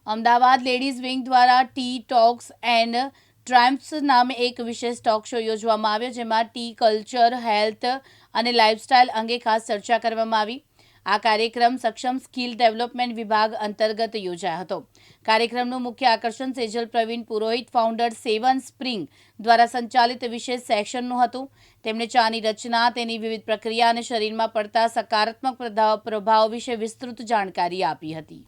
Ahmedabad ladies wing દ્વારા T talks and ટ્રાયમ્પ્સ નામે એક વિશેષ ટોક શો યોજવામાં આવ્યો, જેમાં ટી કલ્ચર, હેલ્થ અને લાઇફસ્ટાઇલ અંગે ખાસ ચર્ચા કરવામાં આવી. આ કાર્યક્રમ સક્ષમ સ્કિલ ડેવલપમેન્ટ વિભાગ અંતર્ગત યોજાયો હતો. કાર્યક્રમનું મુખ્ય આકર્ષણ સેજલ પ્રવીણ પુરોહિત, ફાઉન્ડર 7 સ્પ્રિંગ દ્વારા સંચાલિત વિશેષ સેશનનું હતું. તેમણે ચાની રચના, તેની વિવિધ પ્રક્રિયા અને શરીરમાં પડતા સકારાત્મક પ્રભાવ વિશે વિસ્તૃત જાણકારી આપી હતી.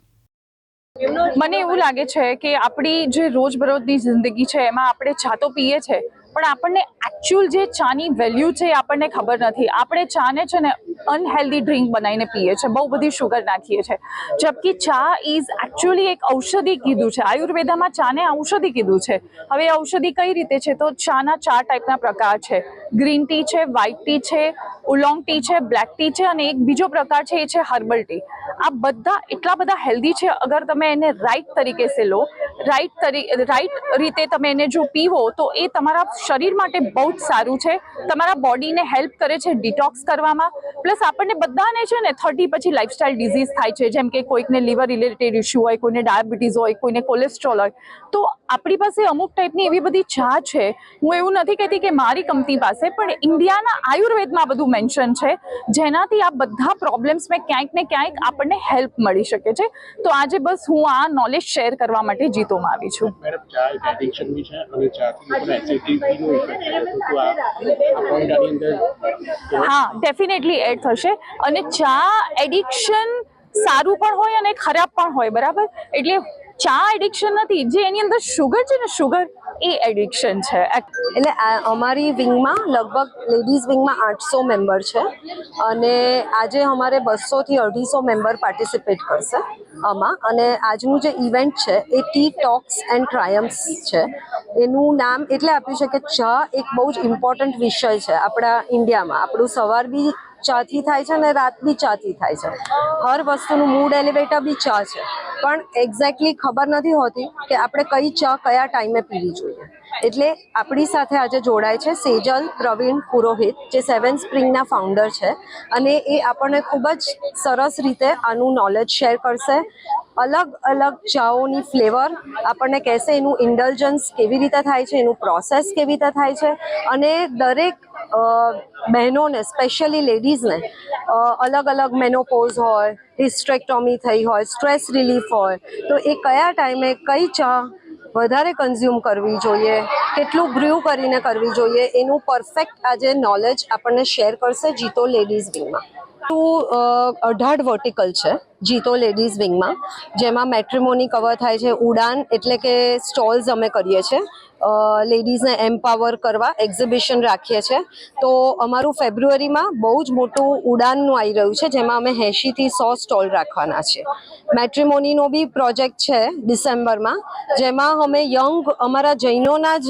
મને એવું લાગે છે કે આપણી જે રોજબરોજની જિંદગી છે એમાં આપણે ચા તો પીએ છીએ, પણ આપણને એકચ્યુઅલ જે ચાની વેલ્યુ છે એ આપણને ખબર નથી. આપણે ચાને છે ને અનહેલ્ધી ડ્રિંક બનાવીને પીએ છીએ, બહુ બધી શુગર નાખીએ છીએ, જબકી ચા ઇઝ એકચ્યુઅલી એક ઔષધિ કીધું છે. આયુર્વેદામાં ચાને ઔષધિ કીધું છે. હવે ઔષધિ કઈ રીતે છે? તો ચાના 4 ટાઈપના પ્રકાર છે. ગ્રીન ટી છે, વ્હાઇટ ટી છે, ઉલોંગ ટી છે, બ્લેક ટી છે, અને એક બીજો પ્રકાર છે એ છે હર્બલ ટી. આ બધા એટલા બધા હેલ્ધી છે. અગર તમે એને રાઈટ તરીકે સે લો, રાઈટ રીતે તમે એને જો પીવો તો એ તમારા શરીર માટે બહુ જ સારું છે. તમારા બોડીને હેલ્પ કરે છે ડિટોક્સ કરવામાં. પ્લસ આપણને બધાને છે ને 30 પછી લાઇફસ્ટાઇલ ડિઝીઝ થાય છે, જેમ કે કોઈકને લીવર રિલેટેડ ઇસ્યુ હોય, કોઈને ડાયાબિટીસ હોય, કોઈને કોલેસ્ટ્રોલ હોય. તો આપણી પાસે અમુક ટાઈપની એવી બધી ચા છે. હું એવું નથી કહેતી કે મારી કંપની પાસે, પણ ઇન્ડિયાના આયુર્વેદમાં બધું મેન્શન છે, જેનાથી આ બધા પ્રોબ્લેમ્સમાં ક્યાંક ને ક્યાંક આપણને હેલ્પ મળી શકે છે. તો આજે બસ હું આ નોલેજ શેર કરવા માટે જીતોમાં આવી છું. હા, ડેફિનેટલી એડ થશે. અને ચા એડિક્શન સારું પણ હોય અને ખરાબ પણ હોય, બરાબર? એટલે ચા એડિક્શન નથી, જે એની અંદર શુગર છે ને, શુગર એ એડિક્શન છે. એટલે અમારી વિંગમાં લગભગ લેડીઝ વિંગમાં 800 મેમ્બર છે, અને આજે અમારે 200 થી 250 મેમ્બર પાર્ટિસિપેટ કરશે આમાં. અને આજનું જે ઇવેન્ટ છે એ ટી ટોક્સ એન્ડ ટ્રાયમ્પ્સ છે. એનું નામ એટલે આપ્યું છે કે ચા એક બહુ જ ઇમ્પોર્ટન્ટ વિષય છે આપણા ઇન્ડિયામાં. આપણું સવાર બી ચાથી થાય છે અને રાત બી ચાથી થાય છે. હર વસ્તુનું મૂડ એલિવેટર બી ચા છે, પણ એક્ઝેક્ટલી ખબર નથી હોતી કે આપણે કઈ ચા કયા ટાઈમે પીવી જોઈએ. એટલે આપણી સાથે આજે જોડાય છે સેજલ પ્રવીણ પુરોહિત, જે 7 સ્પ્રિંગના ફાઉન્ડર છે, અને એ આપણને ખૂબ જ સરસ રીતે આનું નોલેજ શેર કરશે. અલગ અલગ ચાઓની ફ્લેવર આપણને કહેશે, એનું ઇન્ડલ્જન્સ કેવી રીતે થાય છે, એનું પ્રોસેસ કેવી રીતે થાય છે, અને દરેક બહેનોને, સ્પેશિયલી લેડીઝને અલગ અલગ મેનોપોઝ હોય, હિસ્ટ્રેક્ટોમી થઈ હોય, સ્ટ્રેસ રિલીફ હોય, તો એ કયા ટાઈમે કઈ ચા વધારે કન્ઝ્યુમ કરવી જોઈએ, કેટલું બ્ર્યુ કરીને કરવી જોઈએ, એનું પરફેક્ટ આજે નોલેજ આપણને શેર કરશે જીતો લેડીઝ વિંગમાં. 18 વર્ટિકલ છે જીતો લેડીઝ વિંગમાં, જેમાં મેટ્રિમોની કવર થાય છે. ઉડાન એટલે કે સ્ટોલ્સ અમે કરીએ છીએ, લેડીઝને એમ્પાવર કરવા એક્ઝિબિશન રાખીએ છીએ. તો અમારું ફેબ્રુઆરીમાં બહુ જ મોટું ઉડાનનું આવી રહ્યું છે, જેમાં અમે 80 થી 100 સ્ટોલ રાખવાના છે. મેટ્રિમોનીનો બી પ્રોજેક્ટ છે ડિસેમ્બરમાં, જેમાં અમે અમારા જૈનોના જ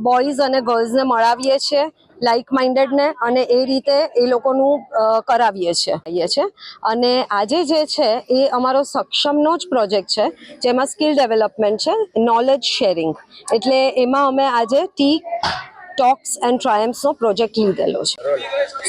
બોયઝ અને ગર્લ્સને મળાવીએ છીએ, લાઇક માઇન્ડેડને, અને એ રીતે એ લોકોનું કરાવીએ છીએ. અને આજે જે છે એ અમારો સક્ષમનો જ પ્રોજેક્ટ છે, જેમાં સ્કિલ ડેવલપમેન્ટ છે, નોલેજ શેરિંગ. એટલે એમાં અમે આજે ટી ટોક્સ એન્ડ ટ્રાયમ્પ્સનો પ્રોજેક્ટ લીધેલો છે.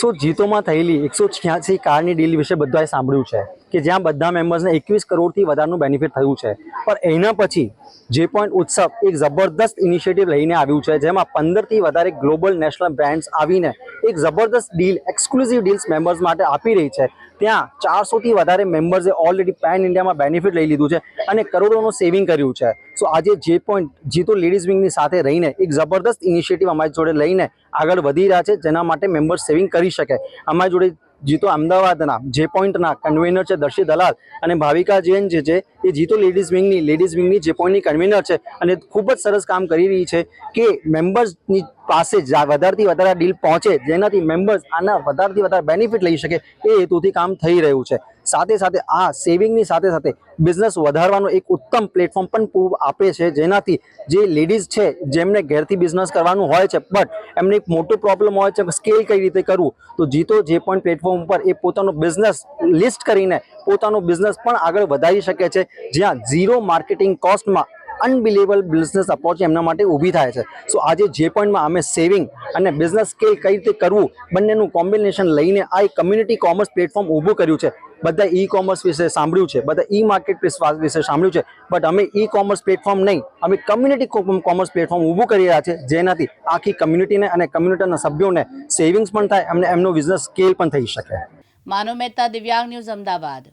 સો જીતોમાં થયેલી 186 કારની ડીલ વિશે બધાએ સાંભળ્યું છે કે જ્યાં બધા મેમ્બર્સને 21 કરોડથી વધારનું બેનિફિટ થયું છે. પણ એના પછી જે પોઈન્ટ ઉત્સવ એક જબરદસ્ત ઇનિશિયેટિવ લઈને આવ્યું છે, જેમાં 15થી વધારે ગ્લોબલ નેશનલ બ્રાન્ડ્સ આવીને એક જબરદસ્ત ડીલ, એક્સક્લુઝિવ ડીલ્સ મેમ્બર્સ માટે આપી રહી છે. ત્યાં 400થી વધારે મેમ્બર્સે ઓલરેડી પેન ઇન્ડિયામાં બેનિફિટ લઈ લીધું છે અને કરોડોનું સેવિંગ કર્યું છે. સો આજે જે પોઈન્ટ જીતો લેડીઝ વિંગની સાથે રહીને એક જબરદસ્ત ઇનિશિયેટિવ અમારી જોડે લઈને આગળ વધી રહ્યા છે, જેના માટે મેમ્બર સેવિંગ કરી શકે. અમારી જોડે જીતો અમદાવાદના જે પોઈન્ટના કન્વીનર છે દર્શી દલાલ, અને ભાવિકા જૈન જે છે એ જીતો લેડીઝ વિંગની જે પોઈન્ટની કન્વીનર છે, અને ખૂબ જ સરસ કામ કરી રહી છે કે મેમ્બર્સની પાસે વધારેથી વધારે ડીલ પહોંચે, જેનાથી મેમ્બર્સ આના વધારેથી વધારે બેનિફિટ લઈ શકે, એ હેતુથી કામ થઈ રહ્યું છે. સાથે સાથે આ સેવિંગની સાથે સાથે બિઝનેસ વધારવાનો એક ઉત્તમ પ્લેટફોર્મ પણ પૂરું આપે છે, જેનાથી જે લેડીઝ છે જેમને ઘેરથી બિઝનેસ કરવાનું હોય છે, બટ એમને એક મોટો પ્રોબ્લેમ હોય છે સ્કેલ કઈ રીતે કરવું, તો જીતો જે પણ પ્લેટફોર્મ ઉપર એ પોતાનો બિઝનેસ લિસ્ટ કરીને પોતાનો બિઝનેસ પણ આગળ વધારી શકે છે, જ્યાં ઝીરો માર્કેટિંગ કોસ્ટમાં અનબિલિવેબલ બિઝનેસ અપ્રોચ એમના માટે ઊભી થાય છે. સો આજે જે પોઈન્ટમાં અમે સેવિંગ અને બિઝનેસ સ્કેલ કઈ રીતે કરવું બંનેનું કોમ્બિનેશન લઈને આ એક કમ્યુનિટી કોમર્સ પ્લેટફોર્મ ઊભું કર્યું છે. બધા ઈ કોમર્સ વિશે સાંભળ્યું છે, બધા ઈ માર્કેટ પ્લેસ વિશે સાંભળ્યું છે, બટ અમે ઈ કોમર્સ પ્લેટફોર્મ નહીં, અમે કમ્યુનિટી કોમર્સ પ્લેટફોર્મ ઊભું કરી રહ્યા છે, જેનાથી આખી કમ્યુનિટીને અને કમ્યુનિટીના સભ્યોને સેવિંગ્સ પણ થાય અને એમનો બિઝનેસ સ્કેલ પણ થઈ શકે. માનવ મહેતા, દિવ્યાંગ ન્યૂઝ, અમદાવાદ.